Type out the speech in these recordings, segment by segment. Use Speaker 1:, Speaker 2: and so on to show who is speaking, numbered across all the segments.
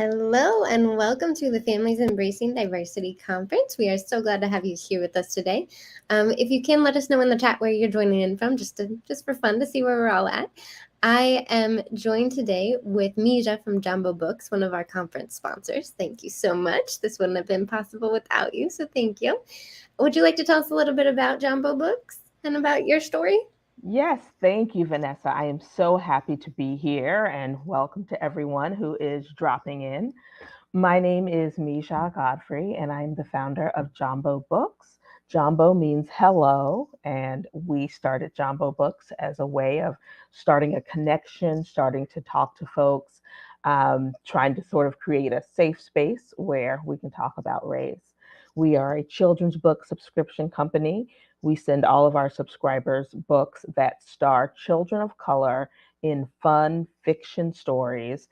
Speaker 1: Hello and welcome to the Families Embracing Diversity Conference. We are so glad to have you here with us today. If you can, let us know in the chat where you're joining in from, just for fun to see where we're all at. I am joined today with Mija from Jumbo Books, one of our conference sponsors. Thank you so much. This wouldn't have been possible without you, so thank you. Would you like to tell us a little bit about Jumbo Books and about your story?
Speaker 2: Yes, thank you, Vanessa. I am so happy to be here and welcome to everyone who is dropping in. My name is Misha Godfrey and I'm the founder of Jumbo Books. Jumbo means hello, and we started Jumbo Books as a way of starting a connection, starting to talk to folks, trying to sort of create a safe space where we can talk about race. We are a children's book subscription company. We send all of our subscribers books that star children of color in fun fiction stories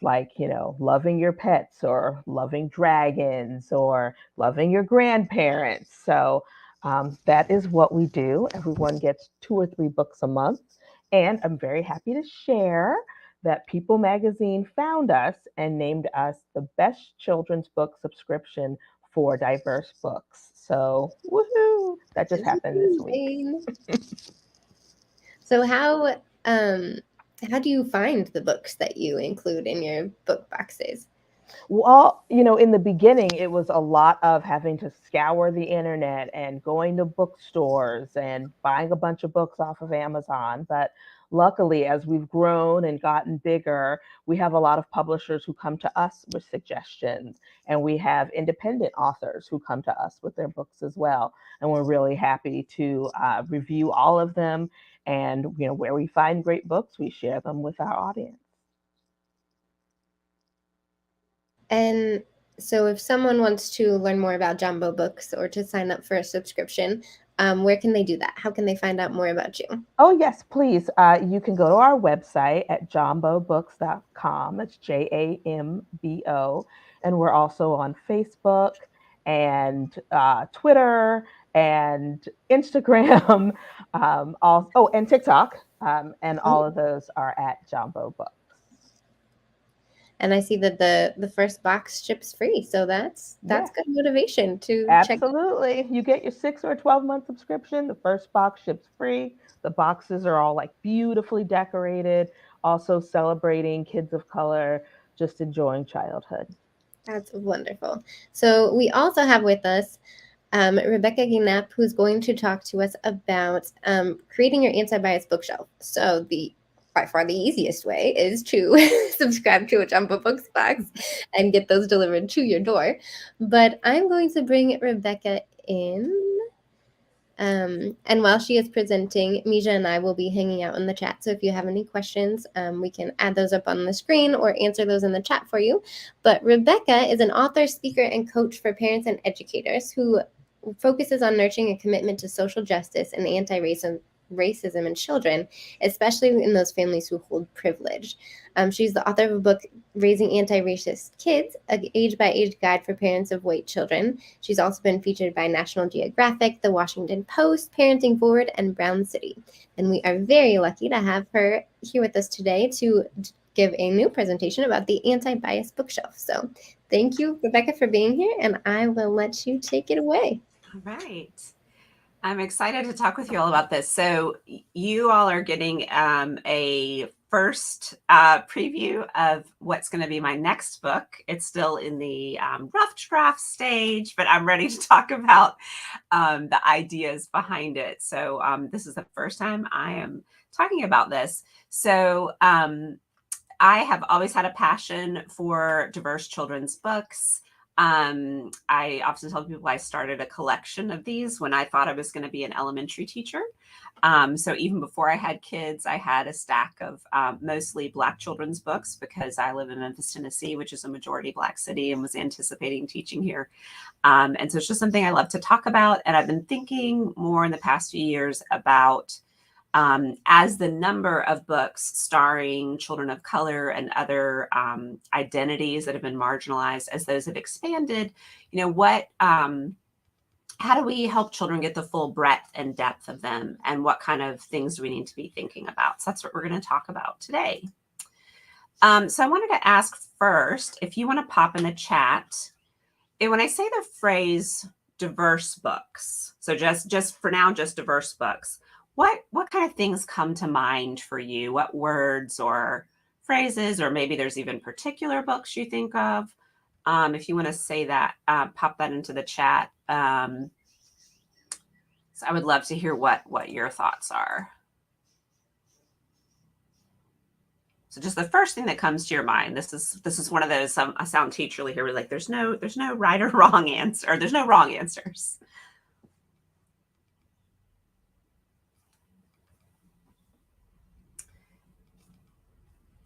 Speaker 2: like, loving your pets or loving dragons or loving your grandparents. So that is what we do. Everyone gets 2 or 3 books a month. And I'm very happy to share that People Magazine found us and named us the best children's book subscription for diverse books. So, woohoo! That just happened this week.
Speaker 1: So how do you find the books that you include in your book boxes?
Speaker 2: Well, in the beginning, it was a lot of having to scour the internet and going to bookstores and buying a bunch of books off of Amazon. But luckily, as we've grown and gotten bigger, we have a lot of publishers who come to us with suggestions, and we have independent authors who come to us with their books as well. And we're really happy to review all of them. And where we find great books, we share them with our audience.
Speaker 1: And so if someone wants to learn more about Jumbo Books or to sign up for a subscription, where can they do that? How can they find out more about you?
Speaker 2: Oh, yes, please. You can go to our website at jambobooks.com. That's JAMBO. And we're also on Facebook and Twitter and Instagram, and TikTok. And all of those are at Jumbo Books.
Speaker 1: And I see that the first box ships free, so that's good motivation to check.
Speaker 2: Absolutely. You get your 6 or 12-month subscription. The first box ships free. The boxes are all like beautifully decorated, also celebrating kids of color, just enjoying childhood.
Speaker 1: That's wonderful. So we also have with us Rebekah Gienapp, who's going to talk to us about creating your anti-bias bookshelf. So by far the easiest way is to subscribe to a Jumbo Books box and get those delivered to your door. But I'm going to bring Rebekah in. And while she is presenting, Mija and I will be hanging out in the chat. So if you have any questions, we can add those up on the screen or answer those in the chat for you. But Rebekah is an author, speaker, and coach for parents and educators who focuses on nurturing a commitment to social justice and anti-racism in children, especially in those families who hold privilege. She's the author of a book, Raising Antiracist Kids, an age-by-age guide for parents of white children. She's also been featured by National Geographic, The Washington Post, Parenting Forward, and Brownicity. And we are very lucky to have her here with us today to give a new presentation about the anti-bias bookshelf. So thank you, Rebekah, for being here, and I will let you take it away.
Speaker 3: All right. I'm excited to talk with you all about this. So you all are getting a first preview of what's going to be my next book. It's still in the rough draft stage, but I'm ready to talk about the ideas behind it. So this is the first time I am talking about this. So I have always had a passion for diverse children's books. I often tell people I started a collection of these when I thought I was going to be an elementary teacher. So even before I had kids, I had a stack of mostly Black children's books because I live in Memphis, Tennessee, which is a majority Black city, and was anticipating teaching here. And so it's just something I love to talk about. And I've been thinking more in the past few years about as the number of books starring children of color and other identities that have been marginalized, as those have expanded, how do we help children get the full breadth and depth of them? And what kind of things do we need to be thinking about? So that's what we're going to talk about today. So I wanted to ask first, if you want to pop in the chat, when I say the phrase diverse books, so just for now, just diverse books, what kind of things come to mind for you? What words or phrases, or maybe there's even particular books you think of? If you want to say that, pop that into the chat. So I would love to hear what your thoughts are. So just the first thing that comes to your mind. This is one of those, I sound teacherly here, like there's no right or wrong answer, or there's no wrong answers.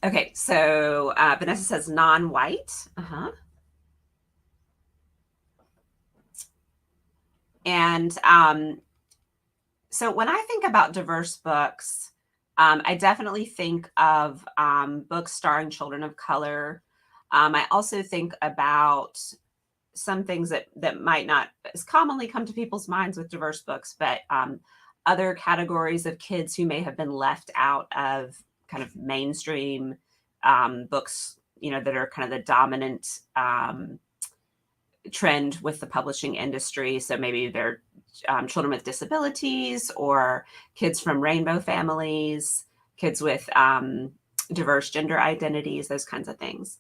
Speaker 3: Okay, so Vanessa says non-white. And so when I think about diverse books, I definitely think of books starring children of color. I also think about some things that might not as commonly come to people's minds with diverse books, but other categories of kids who may have been left out of kind of mainstream books, that are kind of the dominant trend with the publishing industry. So maybe they're children with disabilities, or kids from rainbow families, kids with diverse gender identities, those kinds of things.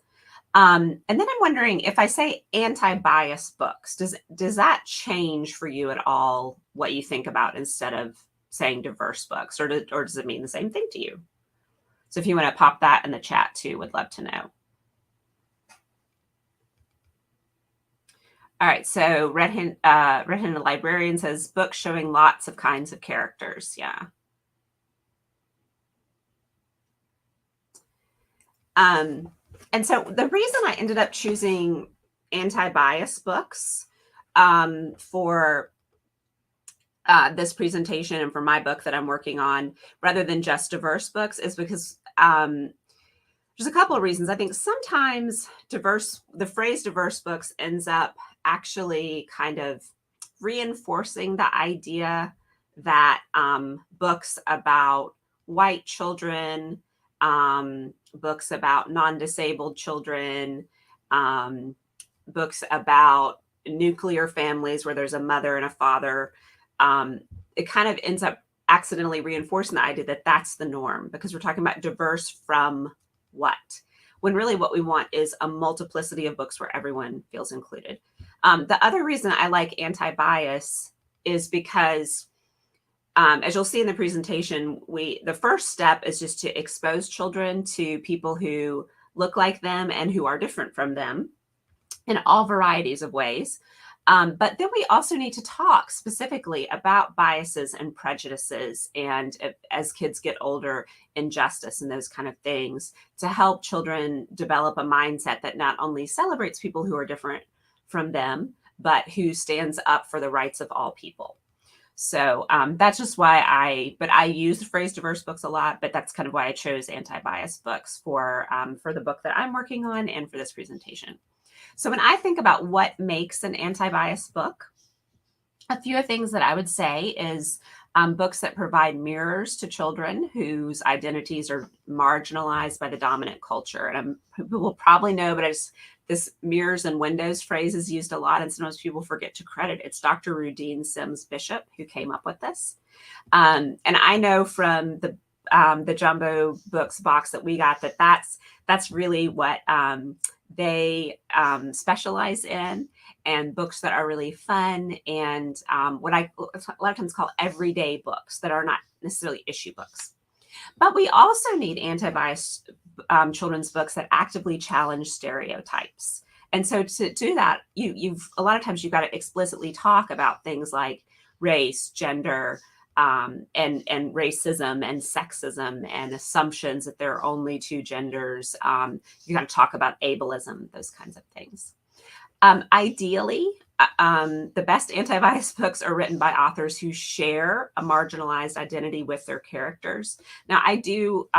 Speaker 3: And then I'm wondering, if I say anti-bias books, does that change for you at all what you think about instead of saying diverse books, or does it mean the same thing to you? So if you want to pop that in the chat too, would love to know. All right, so Red Hen the Librarian says books showing lots of kinds of characters. Yeah. And so the reason I ended up choosing anti-bias books for this presentation and for my book that I'm working on, rather than just diverse books, is because there's a couple of reasons. I think sometimes the phrase diverse books ends up actually kind of reinforcing the idea that books about white children, books about non-disabled children, books about nuclear families where there's a mother and a father, it kind of ends up accidentally reinforcing the idea that that's the norm, because we're talking about diverse from what? When really what we want is a multiplicity of books where everyone feels included. The other reason I like anti-bias is because, as you'll see in the presentation, the first step is just to expose children to people who look like them and who are different from them in all varieties of ways. But then we also need to talk specifically about biases and prejudices, and as kids get older, injustice and those kind of things, to help children develop a mindset that not only celebrates people who are different from them, but who stands up for the rights of all people. So that's just why I use the phrase diverse books a lot, but that's kind of why I chose anti-bias books for the book that I'm working on and for this presentation. So when I think about what makes an anti-bias book, a few things that I would say is books that provide mirrors to children whose identities are marginalized by the dominant culture. And people will probably know, but this mirrors and windows phrase is used a lot, and sometimes people forget to credit. It's Dr. Rudine Sims Bishop who came up with this. And I know from the Jumbo Books box that we got that's really what they specialize in, and books that are really fun and what I a lot of times call everyday books that are not necessarily issue books. But we also need anti-bias children's books that actively challenge stereotypes. And so to do that, a lot of times you've got to explicitly talk about things like race, gender, and racism and sexism and assumptions that there are only two genders. You got to talk about ableism, those kinds of things. Ideally, the best anti-bias books are written by authors who share a marginalized identity with their characters. Now, I do,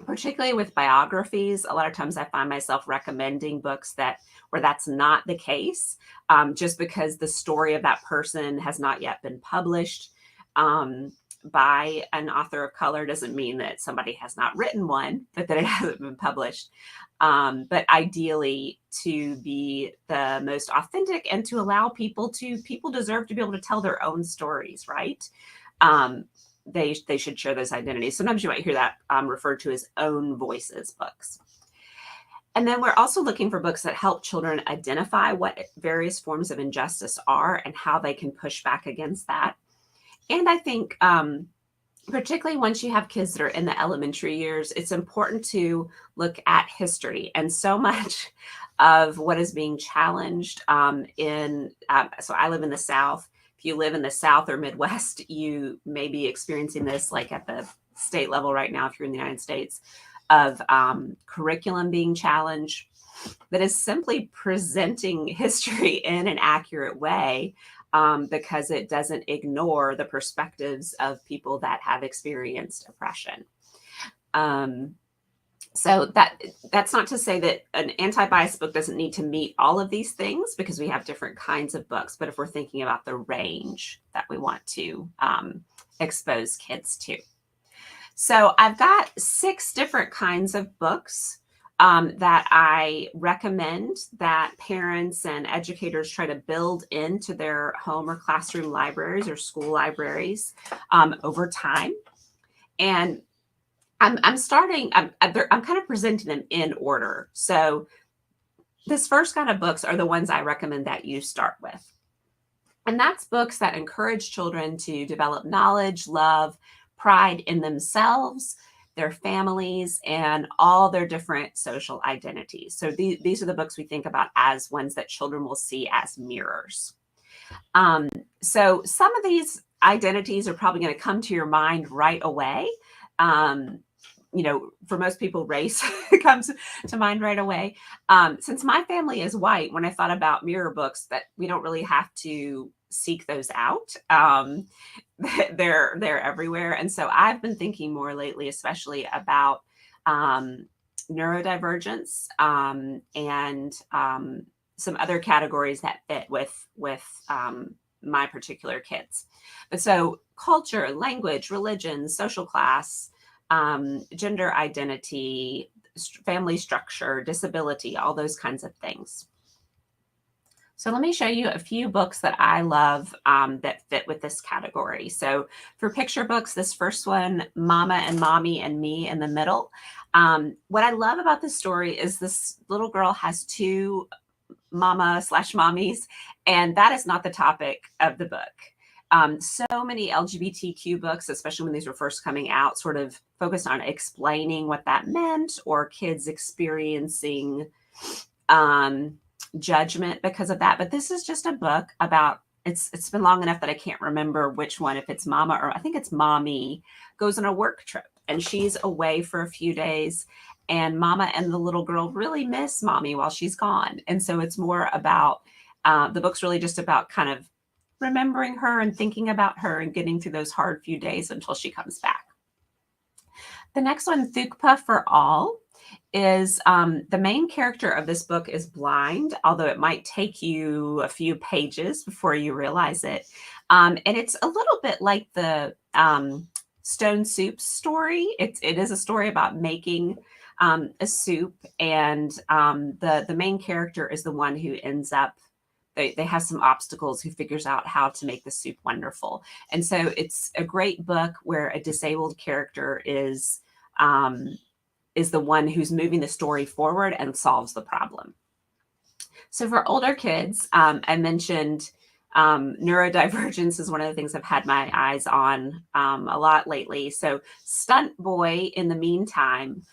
Speaker 3: particularly with biographies, a lot of times I find myself recommending books where that's not the case, just because the story of that person has not yet been published. by an author of color doesn't mean that somebody has not written one, but that it hasn't been published. But ideally to be the most authentic and to allow people deserve to be able to tell their own stories, right? They should share those identities. Sometimes you might hear that referred to as own voices books. And then we're also looking for books that help children identify what various forms of injustice are and how they can push back against that. And I think particularly once you have kids that are in the elementary years, it's important to look at history. And so much of what is being challenged so I live in the South. If you live in the South or Midwest, you may be experiencing this like at the state level right now, if you're in the United States, of curriculum being challenged that is simply presenting history in an accurate way because it doesn't ignore the perspectives of people that have experienced oppression. So that's not to say that an anti-bias book doesn't need to meet all of these things, because we have different kinds of books. But if we're thinking about the range that we want to expose kids to. So I've got 6 different kinds of books that I recommend that parents and educators try to build into their home or classroom libraries or school libraries over time. And I'm kind of presenting them in order. So this first kind of books are the ones I recommend that you start with. And that's books that encourage children to develop knowledge, love, pride in themselves, their families, and all their different social identities. So these are the books we think about as ones that children will see as mirrors. So some of these identities are probably going to come to your mind right away. For most people, race comes to mind right away. Since my family is white, when I thought about mirror books, that we don't really have to seek those out. They're everywhere. And so I've been thinking more lately, especially about neurodivergence and some other categories that fit with my particular kids. But so culture, language, religion, social class, gender identity, family structure, disability, all those kinds of things. So let me show you a few books that I love that fit with this category. So for picture books, this first one, Mama and Mommy and Me in the Middle. What I love about this story is this little girl has 2 mama/mommies, and that is not the topic of the book. So many LGBTQ books, especially when these were first coming out, sort of focused on explaining what that meant, or kids experiencing judgment because of that. But this is just a book about, it's been long enough that I can't remember which one, if it's Mama or I think it's Mommy, goes on a work trip and she's away for a few days, and Mama and the little girl really miss Mommy while she's gone. And so it's more about, the book's really just about kind of remembering her and thinking about her and getting through those hard few days until she comes back. The next one, Thukpa for All, is the main character of this book is blind, although it might take you a few pages before you realize it. And it's a little bit like the Stone Soup story. It is a story about making a soup, and the main character is the one who ends up, they have some obstacles, who figures out how to make the soup wonderful. And so it's a great book where a disabled character is the one who's moving the story forward and solves the problem. So for older kids, I mentioned neurodivergence is one of the things I've had my eyes on a lot lately. So Stunt Boy in the Meantime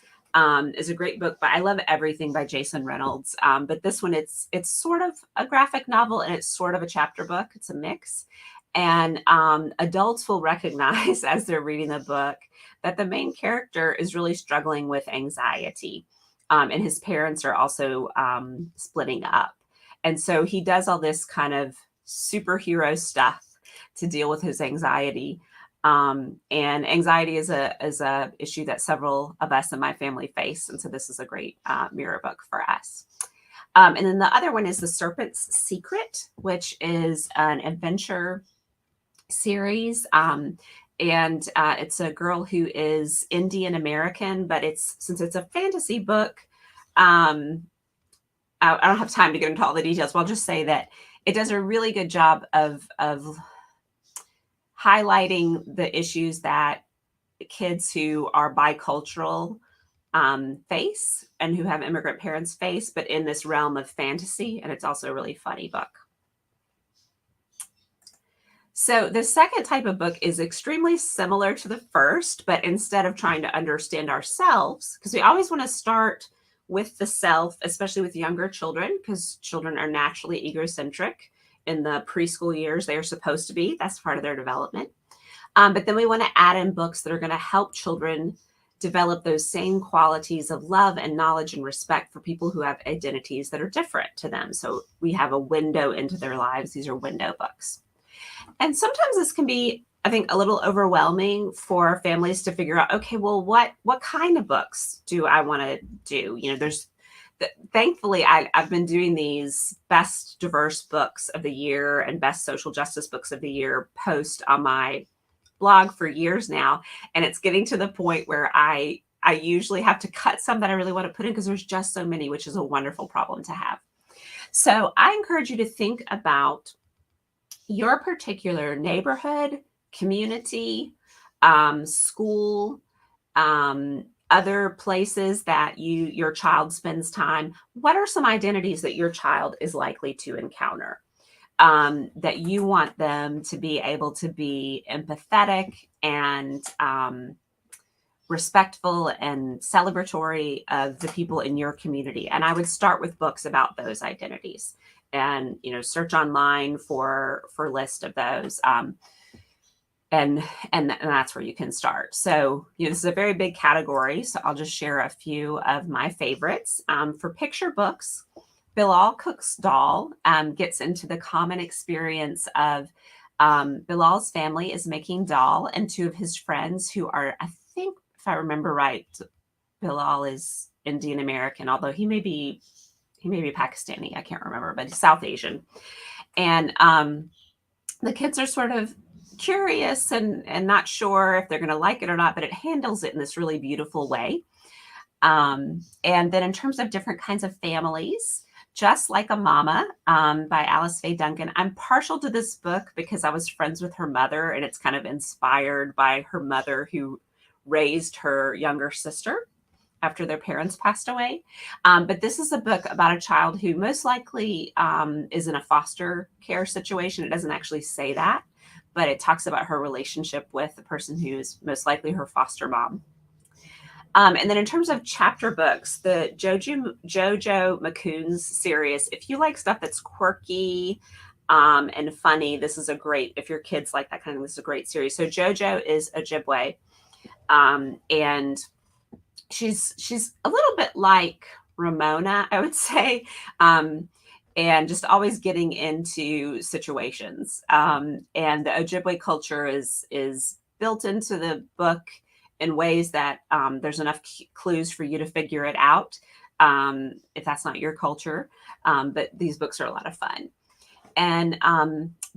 Speaker 3: is a great book, but I love everything by Jason Reynolds. But this one, it's sort of a graphic novel and it's sort of a chapter book. It's a mix. And adults will recognize as they're reading the book that the main character is really struggling with anxiety. And his parents are also splitting up. And so he does all this kind of superhero stuff to deal with his anxiety. And anxiety is a issue that several of us in my family face. And so this is a great mirror book for us. And then the other one is The Serpent's Secret, which is an adventure series. and it's a girl who is Indian American, but since it's a fantasy book, I don't have time to get into all the details, but I'll just say that it does a really good job of highlighting the issues that kids who are bicultural face and who have immigrant parents face, but in this realm of fantasy. And it's also a really funny book. So the second type of book is extremely similar to the first, but instead of trying to understand ourselves, because we always want to start with the self, especially with younger children, because children are naturally egocentric in the preschool years. They are supposed to be. That's part of their development. But then we want to add in books that are going to help children develop those same qualities of love and knowledge and respect for people who have identities that are different to them. So we have a window into their lives. These are window books. And sometimes this can be, I think, a little overwhelming for families to figure out, okay, well, what kind of books do I want to do? You know, thankfully, I've been doing these best diverse books of the year and best social justice books of the year post on my blog for years now. And it's getting to the point where I usually have to cut some that I really want to put in because there's just so many, which is a wonderful problem to have. So I encourage you to think about your particular neighborhood, community, school, other places that your child spends time. What are some identities that your child is likely to encounter that you want them to be able to be empathetic and respectful and celebratory of the people in your community? And I would start with books about those identities. And, you know, search online for a list of those. And that's where you can start. So, you know, this is a very big category. So I'll just share a few of my favorites. For picture books, Bilal Cook's Doll gets into the common experience of Bilal's family is making doll, and two of his friends who are, I think, if I remember right, Bilal is Indian American, although he may be Pakistani. I can't remember, but he's South Asian. And the kids are sort of curious and not sure if they're going to like it or not, but it handles it in this really beautiful way. And then in terms of different kinds of families, Just Like a Mama by Alice Faye Duncan. I'm partial to this book because I was friends with her mother, and it's kind of inspired by her mother who raised her younger sister after their parents passed away. But this is a book about a child who most likely is in a foster care situation. It doesn't actually say that, but it talks about her relationship with the person who is most likely her foster mom. And then in terms of chapter books, the Jojo McCoon's series, if you like stuff that's quirky and funny, this is a great, if your kids like that kind of, this is a great series. So Jojo is Ojibwe, and she's a little bit like Ramona, I would say, and just always getting into situations. And the Ojibwe culture is built into the book in ways that there's enough clues for you to figure it out if that's not your culture. But these books are a lot of fun. And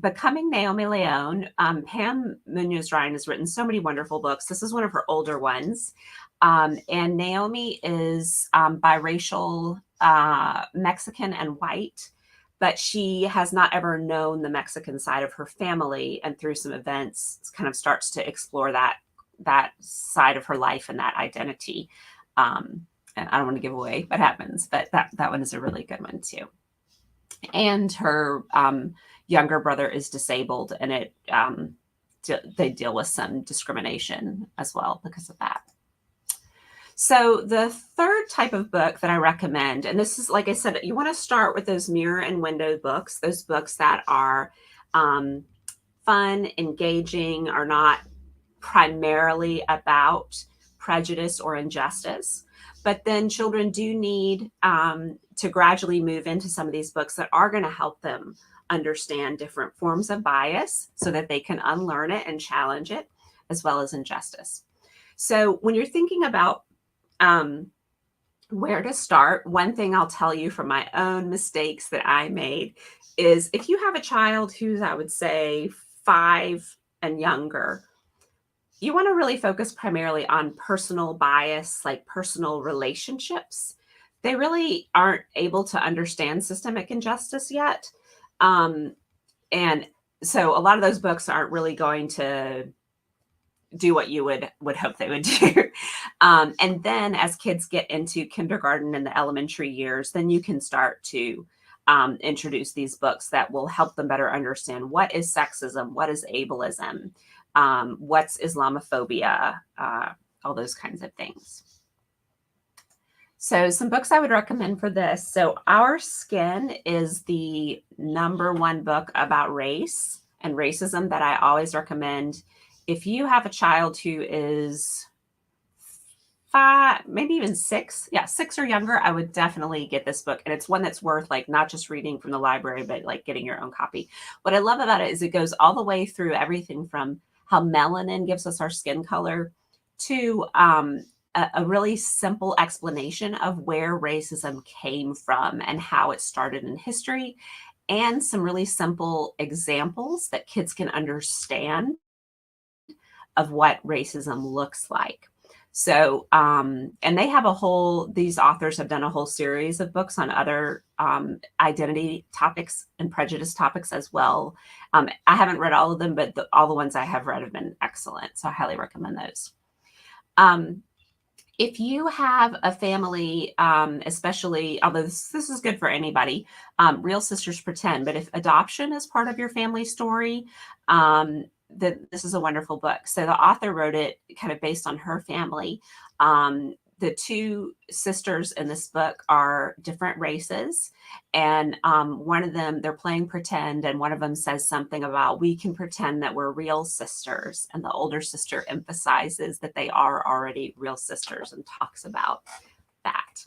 Speaker 3: Becoming Naomi Leone, Pam Munoz-Ryan has written so many wonderful books. This is one of her older ones. And Naomi is biracial, Mexican and white, but she has not ever known the Mexican side of her family. And through some events, kind of starts to explore that side of her life and that identity. And I don't want to give away what happens, but that one is a really good one too. And her younger brother is disabled, and they deal with some discrimination as well because of that. So the third type of book that I recommend, and this is, like I said, you want to start with those mirror and window books, those books that are fun, engaging, are not primarily about prejudice or injustice. But then children do need to gradually move into some of these books that are going to help them understand different forms of bias so that they can unlearn it and challenge it, as well as injustice. So when you're thinking about where to start, one thing I'll tell you from my own mistakes that I made is if you have a child who's, I would say, 5 and younger, you want to really focus primarily on personal bias, like personal relationships. They really aren't able to understand systemic injustice yet. And so a lot of those books aren't really going to do what you would hope they would do. And then as kids get into kindergarten and the elementary years, then you can start to introduce these books that will help them better understand what is sexism, what is ableism, what's Islamophobia, all those kinds of things. So some books I would recommend for this. So Our Skin is the #1 book about race and racism that I always recommend. If you have a child who is 5, maybe even 6, 6 or younger, I would definitely get this book. And it's one that's worth like not just reading from the library, but like getting your own copy. What I love about it is it goes all the way through everything from how melanin gives us our skin color to a really simple explanation of where racism came from and how it started in history, and some really simple examples that kids can understand of what racism looks like. So, and they have these authors have done a whole series of books on other identity topics and prejudice topics as well. I haven't read all of them, but all the ones I have read have been excellent. So I highly recommend those. If you have a family, especially, although this is good for anybody, Real Sisters Pretend, but if adoption is part of your family story, this is a wonderful book. So the author wrote it kind of based on her family. The 2 sisters in this book are different races. And one of them, they're playing pretend. And one of them says something about, we can pretend that we're real sisters. And the older sister emphasizes that they are already real sisters and talks about that.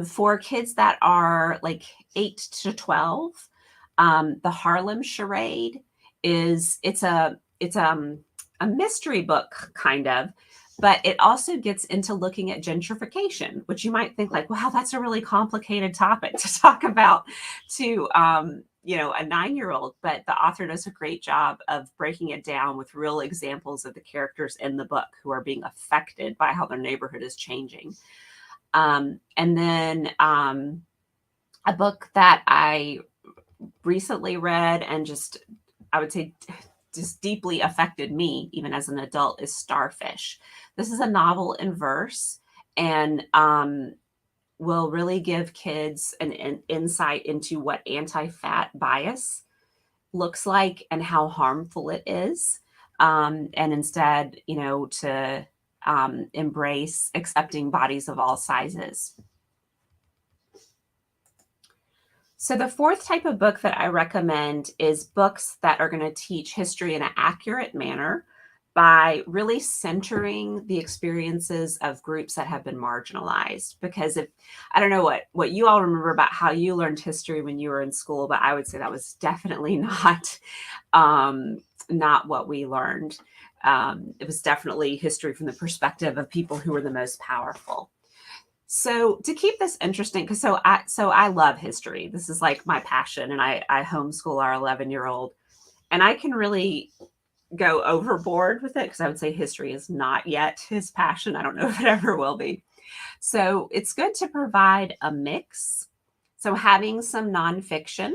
Speaker 3: For kids that are like 8 to 12, the Harlem Charade it's a mystery book kind of, but it also gets into looking at gentrification, which you might think like, wow, that's a really complicated topic to talk about to a 9-year-old, but the author does a great job of breaking it down with real examples of the characters in the book who are being affected by how their neighborhood is changing. And then a book that I recently read and I would say just deeply affected me, even as an adult, is Starfish. This is a novel in verse and will really give kids an insight into what anti-fat bias looks like and how harmful it is. And instead, to embrace accepting bodies of all sizes. So the 4th type of book that I recommend is books that are going to teach history in an accurate manner by really centering the experiences of groups that have been marginalized. Because I don't know what you all remember about how you learned history when you were in school, but I would say that was definitely not what we learned. It was definitely history from the perspective of people who were the most powerful. So to keep this interesting, because so I love history. This is like my passion, and I homeschool our 11-year-old, and I can really go overboard with it because I would say history is not yet his passion. I don't know if it ever will be. So it's good to provide a mix. So having some nonfiction,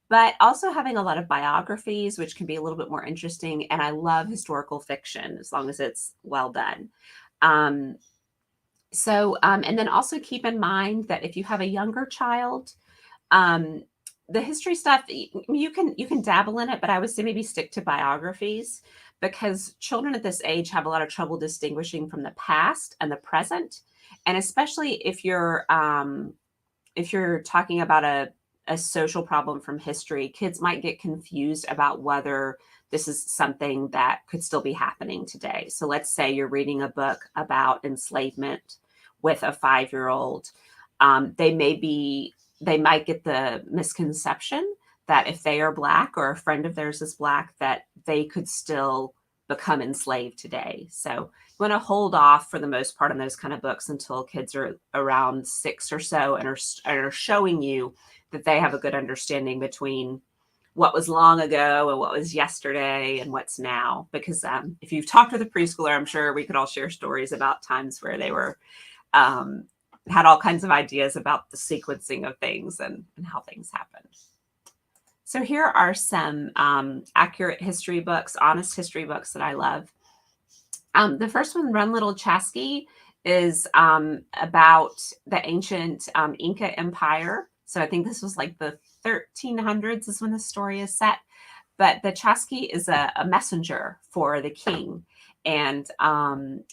Speaker 3: but also having a lot of biographies, which can be a little bit more interesting. And I love historical fiction as long as it's well done. And then also keep in mind that if you have a younger child, the history stuff, you can dabble in it, but I would say maybe stick to biographies, because children at this age have a lot of trouble distinguishing from the past and the present. And especially if you're talking about a social problem from history, kids might get confused about whether this is something that could still be happening today. So let's say you're reading a book about enslavement with a 5-year-old. They might get the misconception that if they are Black or a friend of theirs is Black, that they could still become enslaved today. So you want to hold off for the most part on those kind of books until kids are around 6 or so and are showing you that they have a good understanding between what was long ago and what was yesterday and what's now. Because if you've talked with a preschooler, I'm sure we could all share stories about times where they were had all kinds of ideas about the sequencing of things and how things happen. So here are some accurate history books, honest history books that I love. The first one, Run Little Chasqui, is about the ancient Inca Empire. So I think this was like the 1300s is when the story is set. But the Chasqui is a messenger for the king. And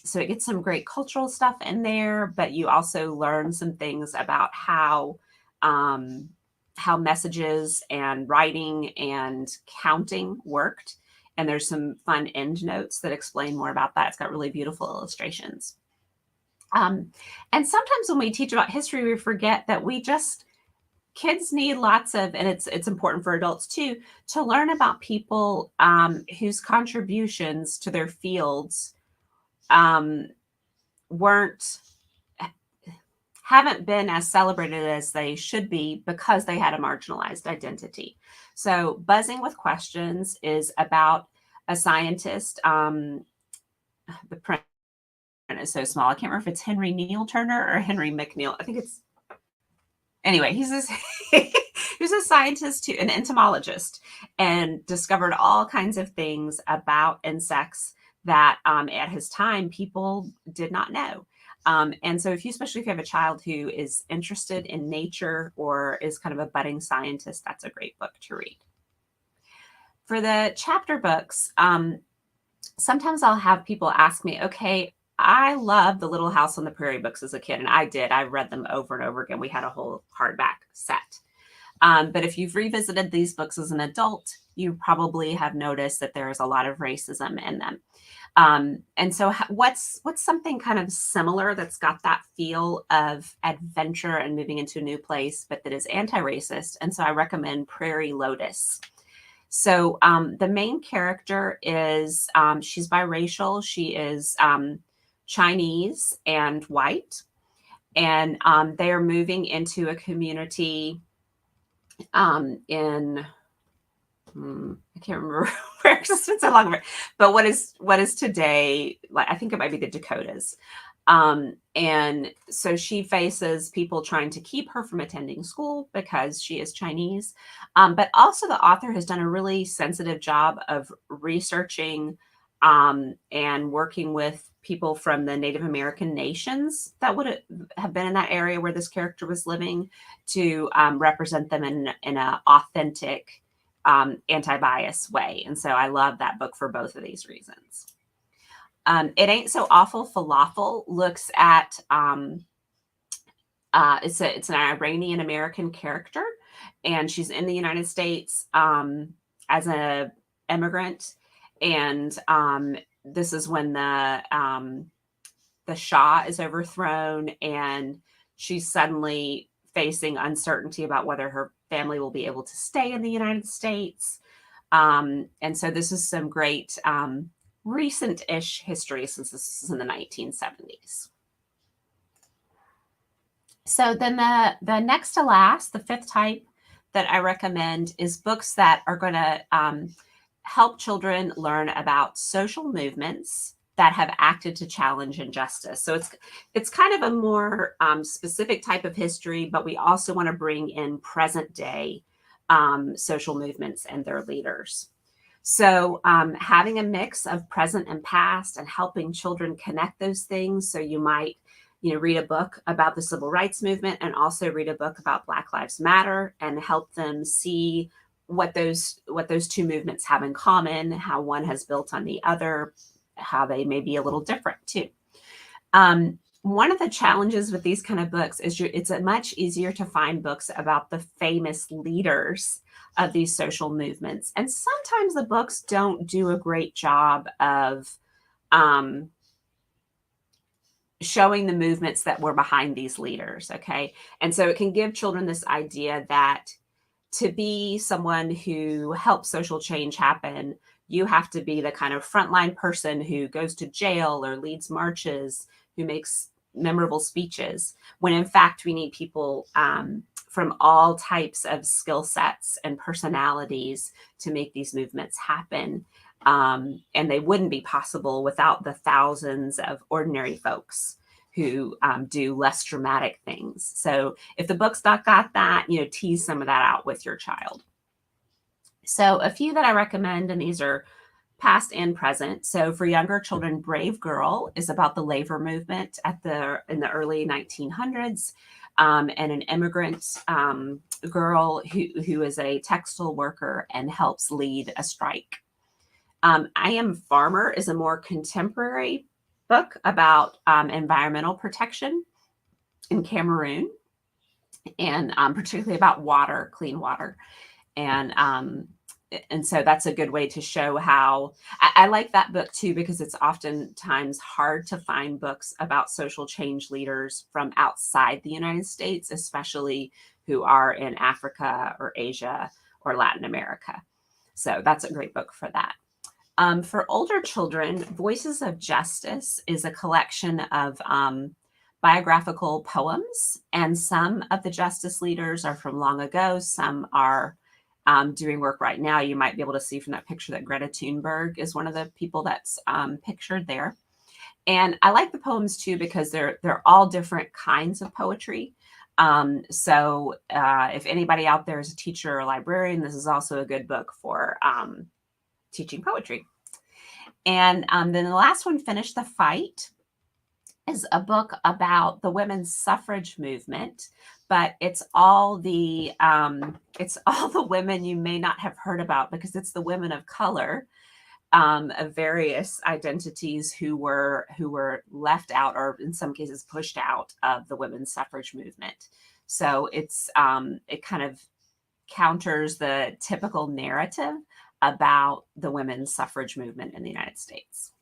Speaker 3: so it gets some great cultural stuff in there, but you also learn some things about how messages and writing and counting worked. And there's some fun end notes that explain more about that. It's got really beautiful illustrations. And sometimes when we teach about history, we forget that kids need lots of, and it's important for adults too, to learn about people whose contributions to their fields haven't been as celebrated as they should be because they had a marginalized identity. So Buzzing with Questions is about a scientist. The print is so small. I can't remember if it's Henry Neal Turner or Henry McNeil. I think it's, anyway, he's a scientist, an entomologist, and discovered all kinds of things about insects that at his time people did not know. And so especially if you have a child who is interested in nature or is kind of a budding scientist, that's a great book to read. For the chapter books, sometimes I'll have people ask me, okay, I loved the Little House on the Prairie books as a kid, and I did. I read them over and over again. We had a whole hardback set. But if you've revisited these books as an adult, you probably have noticed that there is a lot of racism in them. And so what's something kind of similar that's got that feel of adventure and moving into a new place, but that is anti-racist? And so I recommend Prairie Lotus. So the main character is, she's biracial. She is Chinese and white. And they are moving into a community in, I can't remember where, it's been so long, but what is today, like, I think it might be the Dakotas. And so she faces people trying to keep her from attending school because she is Chinese. But also the author has done a really sensitive job of researching and working with people from the Native American nations that would have been in that area where this character was living to represent them in an authentic, anti-bias way. And so I love that book for both of these reasons. It Ain't So Awful Falafel looks at, it's an Iranian American character, and she's in the United States as an immigrant. And this is when the Shah is overthrown, and she's suddenly facing uncertainty about whether her family will be able to stay in the United States. And so this is some great recent-ish history, since this is in the 1970s. So then the next to last, the fifth type that I recommend is books that are going to help children learn about social movements that have acted to challenge injustice. So it's kind of a more specific type of history, but we also want to bring in present day social movements and their leaders. So having a mix of present and past and helping children connect those things. So you might, read a book about the civil rights movement and also read a book about Black Lives Matter and help them see what those two movements have in common, how one has built on the other, how they may be a little different too. One of the challenges with these kind of books is it's much easier to find books about the famous leaders of these social movements. And sometimes the books don't do a great job of showing the movements that were behind these leaders, okay? And so it can give children this idea that to be someone who helps social change happen, you have to be the kind of frontline person who goes to jail or leads marches, who makes memorable speeches, when in fact we need people from all types of skill sets and personalities to make these movements happen. And they wouldn't be possible without the thousands of ordinary folks who do less dramatic things. So if the book's not got that, tease some of that out with your child. So a few that I recommend, and these are past and present. So for younger children, Brave Girl is about the labor movement in the early 1900s, and an immigrant girl who is a textile worker and helps lead a strike. I Am Farmer is a more contemporary book about environmental protection in Cameroon, and particularly about water, clean water. And so that's a good way to show how I like that book too, because it's oftentimes hard to find books about social change leaders from outside the United States, especially who are in Africa or Asia or Latin America. So that's a great book for that. For older children, Voices of Justice is a collection of biographical poems, and some of the justice leaders are from long ago. Some are doing work right now. You might be able to see from that picture that Greta Thunberg is one of the people that's pictured there. And I like the poems too, because they're all different kinds of poetry. So if anybody out there is a teacher or a librarian, this is also a good book for teaching poetry. And then the last one, Finish the Fight, is a book about the women's suffrage movement, but it's all the women you may not have heard about, because it's the women of color of various identities who were left out, or in some cases pushed out of the women's suffrage movement. So it kind of counters the typical narrative about the women's suffrage movement in the United States.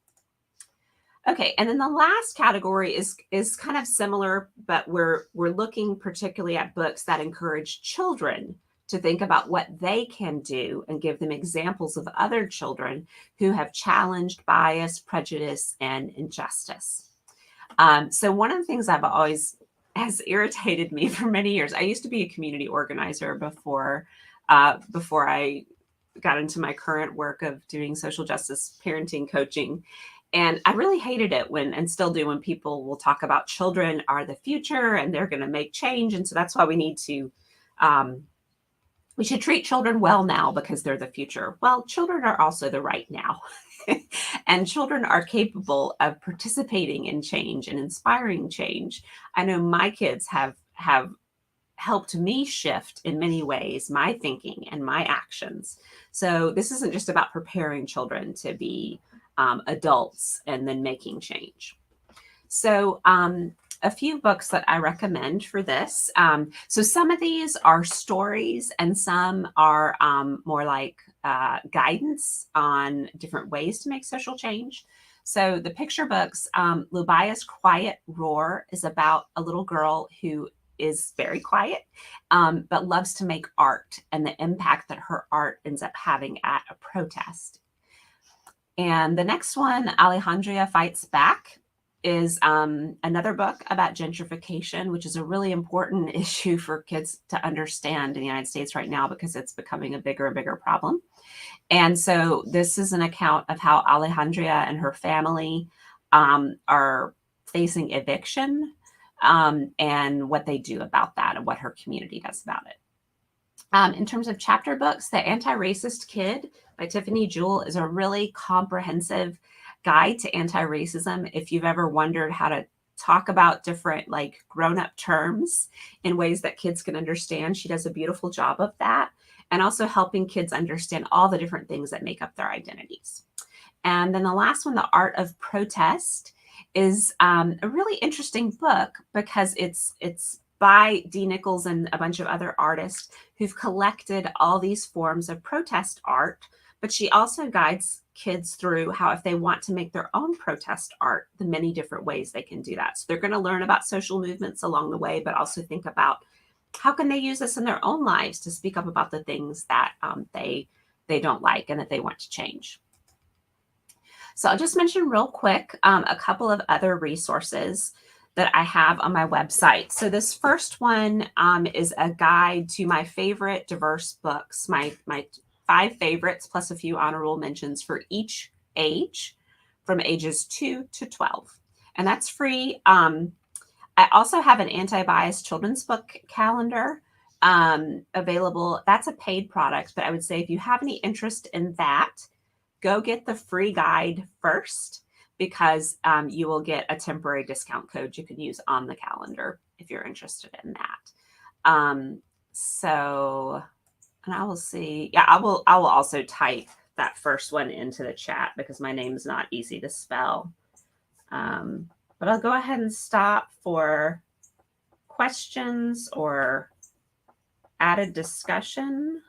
Speaker 3: Okay, and then the last category is kind of similar, but we're looking particularly at books that encourage children to think about what they can do and give them examples of other children who have challenged bias, prejudice, and injustice. So one of the things has irritated me for many years. I used to be a community organizer before I got into my current work of doing social justice parenting coaching. And I really hated it and still do, when people will talk about children are the future and they're going to make change. And so that's why we should treat children well now, because they're the future. Well, children are also the right now. And children are capable of participating in change and inspiring change. I know my kids have helped me shift in many ways my thinking and my actions. So this isn't just about preparing children to be adults and then making change. So a few books that I recommend for this. So some of these are stories, and some are more like guidance on different ways to make social change. So the picture books, Lubaya's Quiet Roar is about a little girl who is very quiet, but loves to make art, and the impact that her art ends up having at a protest. And the next one, Alejandria Fights Back, is another book about gentrification, which is a really important issue for kids to understand in the United States right now, because it's becoming a bigger and bigger problem. And so this is an account of how Alejandria and her family are facing eviction, and what they do about that, and what her community does about it. In terms of chapter books, The Antiracist Kid by Tiffany Jewell is a really comprehensive guide to anti-racism. If you've ever wondered how to talk about different grown-up terms in ways that kids can understand, she does a beautiful job of that, and also helping kids understand all the different things that make up their identities. And then the last one, The Art of Protest, is a really interesting book, because it's by Dee Nichols and a bunch of other artists who've collected all these forms of protest art, but she also guides kids through how, if they want to make their own protest art, the many different ways they can do that. So they're going to learn about social movements along the way, but also think about how can they use this in their own lives to speak up about the things that they don't like and that they want to change. So I'll just mention real quick a couple of other resources. that I have on my website. So this first one is a guide to my favorite diverse books, my 5 favorites plus a few honorable mentions for each age from ages 2 to 12. And that's free. I also have an anti-bias children's book calendar available. That's a paid product, but I would say if you have any interest in that, go get the free guide first, because you will get a temporary discount code you can use on the calendar if you're interested in that. So, and I will see. Yeah, I will also type that first one into the chat because my name is not easy to spell. But I'll go ahead and stop for questions or added discussion.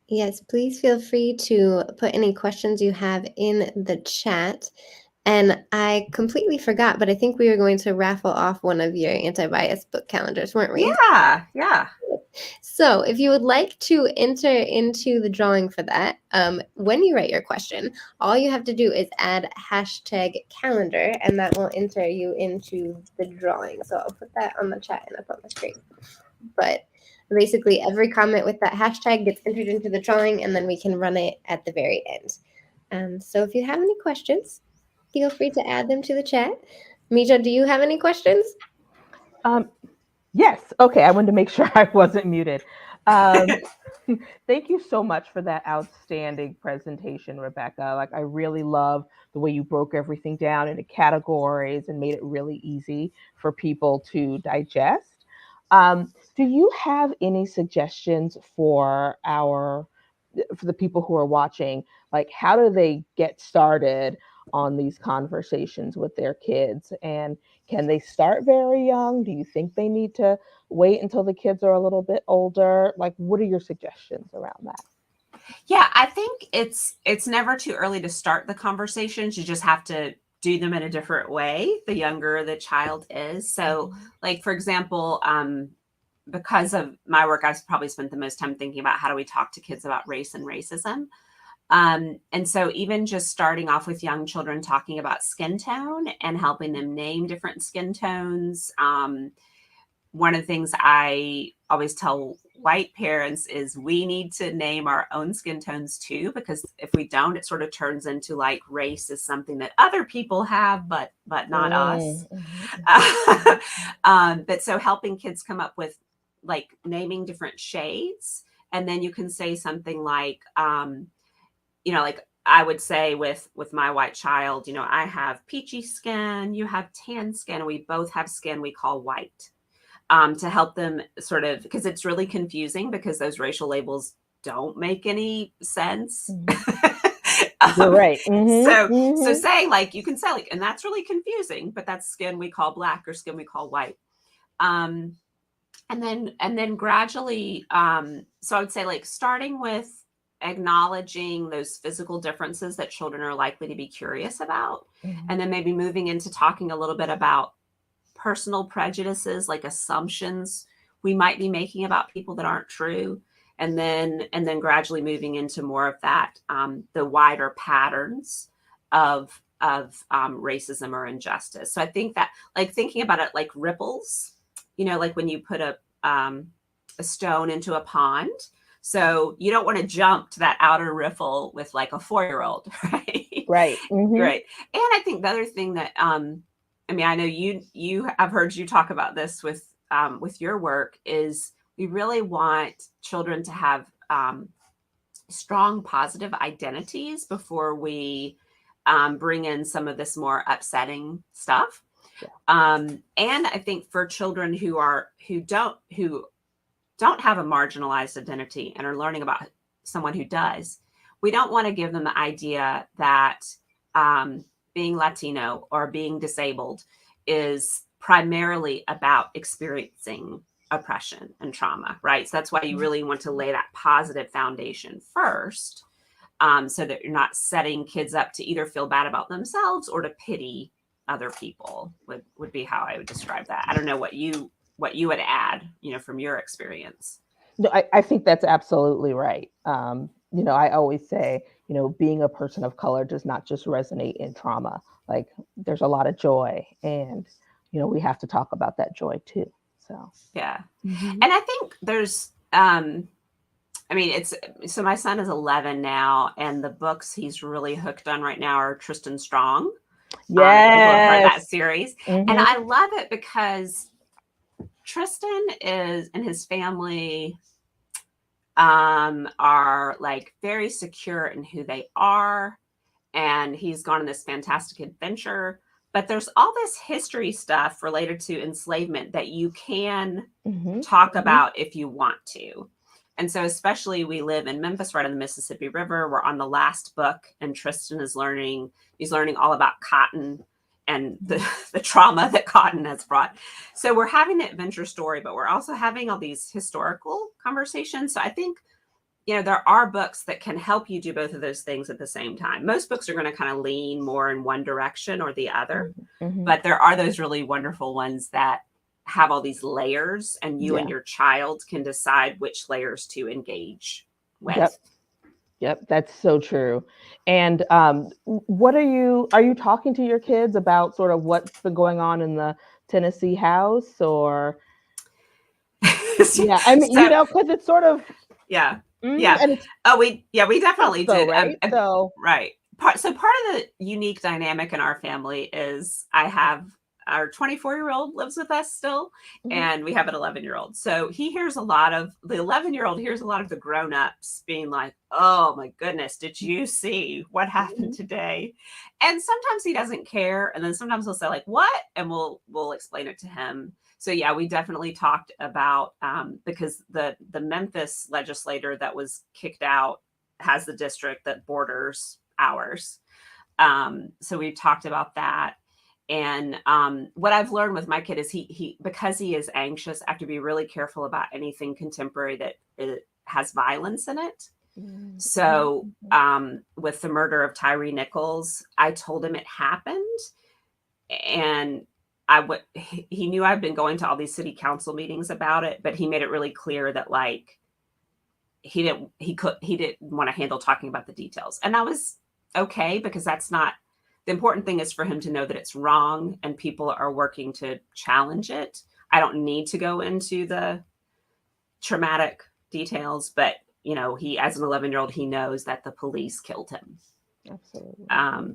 Speaker 1: Yes, please feel free to put any questions you have in the chat. And I completely forgot, but I think we were going to raffle off one of your anti-bias book calendars, weren't we?
Speaker 3: Yeah.
Speaker 1: So if you would like to enter into the drawing for that, when you write your question, all you have to do is add #calendar, and that will enter you into the drawing. So I'll put that on the chat and up on the screen. But basically every comment with that hashtag gets entered into the drawing, and then we can run it at the very end. So if you have any questions, feel free to add them to the chat. Misha, do you have any questions?
Speaker 2: Yes. Okay. I wanted to make sure I wasn't muted. Thank you so much for that outstanding presentation, Rebekah. Like, I really love the way you broke everything down into categories and made it really easy for people to digest. Do you have any suggestions for the people who are watching? Like, how do they get started on these conversations with their kids? And can they start very young? Do you think they need to wait until the kids are a little bit older? Like, what are your suggestions around that?
Speaker 3: Yeah, I think it's never too early to start the conversations. You just have to do them in a different way the younger the child is. So, like, for example, because of my work, I've probably spent the most time thinking about how do we talk to kids about race and racism. And so even just starting off with young children talking about skin tone and helping them name different skin tones. One of the things I always tell white parents is we need to name our own skin tones too, because if we don't, it sort of turns into like race is something that other people have, but not us. But so helping kids come up with like naming different shades, and then you can say something like, like I would say with my white child, I have peachy skin, you have tan skin, and we both have skin we call white, to help them sort of, because it's really confusing because those racial labels don't make any sense.
Speaker 2: You're right.
Speaker 3: So saying like, you can say like, and that's really confusing, but that's skin we call black or skin we call white. And then gradually, so I would say like starting with acknowledging those physical differences that children are likely to be curious about, and then maybe moving into talking a little bit about personal prejudices, like assumptions we might be making about people that aren't true, and then gradually moving into more of that, the wider patterns of racism or injustice. So I think that, like, thinking about it like ripples, like when you put a stone into a pond. So you don't want to jump to that outer ripple with like a 4-year-old, right?
Speaker 2: Right.
Speaker 3: Right. And I think the other thing that, I know I've heard you talk about this with your work, is we really want children to have strong positive identities before we bring in some of this more upsetting stuff. Yeah. And I think for children who don't have a marginalized identity and are learning about someone who does, we don't want to give them the idea that being Latino or being disabled is primarily about experiencing oppression and trauma, right? So that's why you really want to lay that positive foundation first, so that you're not setting kids up to either feel bad about themselves or to pity other people, would be how I would describe that. I don't know what you would add, from your experience.
Speaker 2: No, I think that's absolutely right. I always say, being a person of color does not just resonate in trauma. Like there's a lot of joy, and, we have to talk about that joy too. So,
Speaker 3: yeah. And I think there's, so my son is 11 now, and the books he's really hooked on right now are Tristan Strong. People have heard that series. And I love it because Tristan and his family are like very secure in who they are. And he's gone on this fantastic adventure. But there's all this history stuff related to enslavement that you can talk about if you want to. And so especially we live in Memphis, right on the Mississippi River. We're on the last book, and Tristan is learning all about cotton and the trauma that cotton has brought. So we're having the adventure story, but we're also having all these historical conversations. So I think, there are books that can help you do both of those things at the same time. Most books are going to kind of lean more in one direction or the other, but there are those really wonderful ones that have all these layers, and you and your child can decide which layers to engage with.
Speaker 2: Yep, that's so true. And what are you talking to your kids about sort of what's been going on in the Tennessee house, or? Yeah, I mean, because it's sort of.
Speaker 3: Yeah. Yeah. And we definitely did.
Speaker 2: Right.
Speaker 3: Right. Part of the unique dynamic in our family is I have our 24-year-old lives with us still, and we have an 11-year-old. So the 11-year-old hears a lot of the grown-ups being like, oh my goodness, did you see what happened today? And sometimes he doesn't care. And then sometimes he'll say like, what? And we'll explain it to him. So yeah, we definitely talked about, because the Memphis legislator that was kicked out has the district that borders ours. So we've talked about that. And what I've learned with my kid is he because he is anxious, I have to be really careful about anything contemporary that it has violence in it. So with the murder of Tyree Nichols, I told him it happened, and he knew I've been going to all these city council meetings about it, but he made it really clear that like he didn't want to handle talking about the details. And that was okay, because that's not the important thing. Is for him to know that it's wrong and people are working to challenge it. I don't need to go into the traumatic details, but he, as an 11-year-old, he knows that the police killed him.
Speaker 2: Absolutely.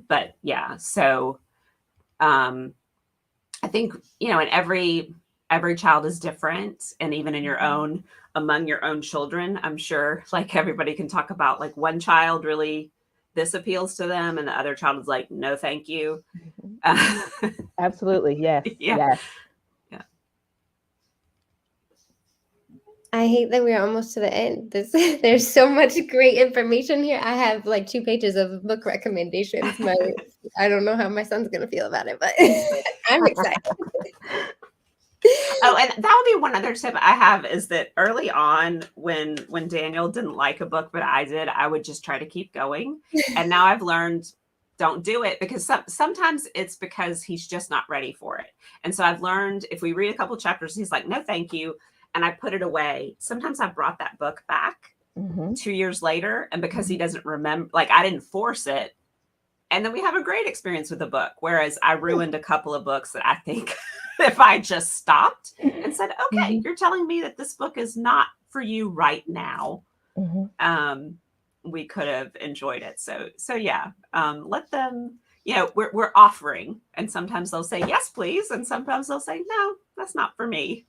Speaker 3: But yeah, so I think, and every child is different. And even in among your own children, I'm sure like everybody can talk about like one child really, this appeals to them, and the other child is like, no, thank you.
Speaker 2: Absolutely. Yes. Yes.
Speaker 3: Yeah.
Speaker 1: I hate that we're almost to the end. There's so much great information here. I have like 2 pages of book recommendations. I don't know how my son's going to feel about it, but I'm excited.
Speaker 3: Oh, and that would be one other tip I have, is that early on when Daniel didn't like a book, but I did, I would just try to keep going. And now I've learned, don't do it, because sometimes it's because he's just not ready for it. And so I've learned, if we read a couple chapters, he's like, no, thank you. And I put it away. Sometimes I brought that book back 2 years later. And because he doesn't remember, like I didn't force it. And then we have a great experience with the book. Whereas I ruined a couple of books that I think if I just stopped and said, okay, you're telling me that this book is not for you right now, we could have enjoyed it. So yeah, let them, we're offering, and sometimes they'll say, yes, please. And sometimes they'll say, no, that's not for me.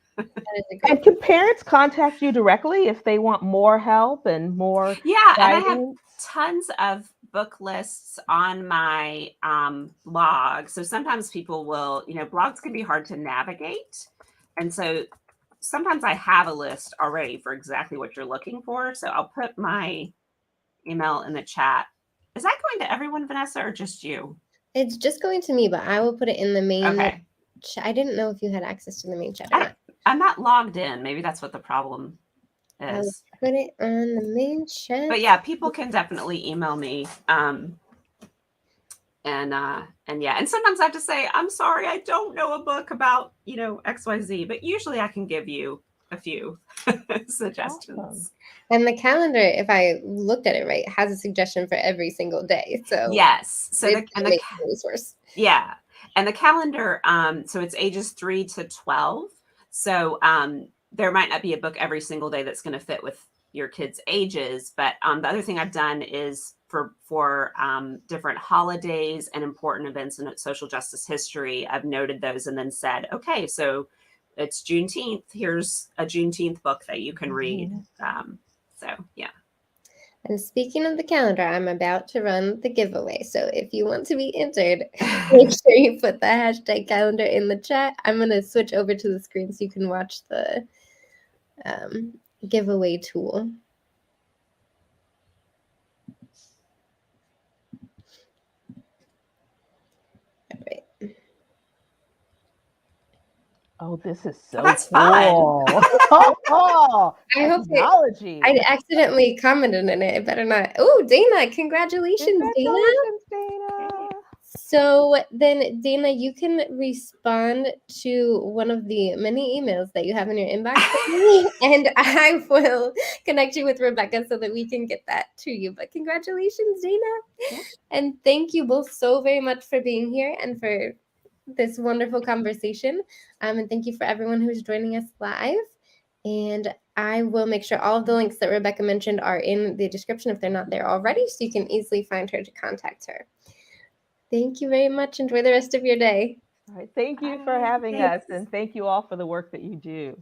Speaker 2: And can parents contact you directly if they want more help and more
Speaker 3: guidance?
Speaker 2: And
Speaker 3: I have tons of book lists on my blog. So sometimes people will, blogs can be hard to navigate. And so sometimes I have a list already for exactly what you're looking for. So I'll put my email in the chat. Is that going to everyone, Vanessa, or just you?
Speaker 1: It's just going to me, but I will put it in the main
Speaker 3: chat.
Speaker 1: I didn't know if you had access to the main chat or not.
Speaker 3: I'm not logged in. Maybe that's what the problem is.
Speaker 1: I will put it on the main chat.
Speaker 3: But yeah, people can definitely email me. And yeah, and sometimes I have to say, I'm sorry, I don't know a book about, XYZ, but usually I can give you a few suggestions.
Speaker 2: Awesome.
Speaker 1: And the calendar, if I looked at it right, has a suggestion for every single day. So
Speaker 3: Yes. So
Speaker 1: it's an amazing resource.
Speaker 3: yeah. And the calendar, so it's ages 3 to 12. So there might not be a book every single day that's going to fit with your kids' ages. But the other thing I've done is for different holidays and important events in social justice history, I've noted those and then said, okay, so it's Juneteenth. Here's a Juneteenth book that you can read. So, yeah.
Speaker 1: And speaking of the calendar, I'm about to run the giveaway. So if you want to be entered, make sure you put the hashtag calendar in the chat. I'm going to switch over to the screen so you can watch the giveaway tool. All right.
Speaker 2: Oh, this is so
Speaker 3: that's
Speaker 2: cool. Oh,
Speaker 1: I hope
Speaker 2: technology.
Speaker 1: I accidentally commented in it. It better not. Oh, Dana, congratulations, Dana.
Speaker 2: Dana.
Speaker 1: So then, Dana, you can respond to one of the many emails that you have in your inbox, and I will connect you with Rebekah so that we can get that to you. But congratulations, Dana.
Speaker 3: Yeah.
Speaker 1: And thank you both so very much for being here and for this wonderful conversation. And thank you for everyone who's joining us live. And I will make sure all of the links that Rebekah mentioned are in the description if they're not there already, so you can easily find her to contact her. Thank you very much. Enjoy the rest of your day.
Speaker 2: All right. Thank you for having us, and thank you all for the work that you do.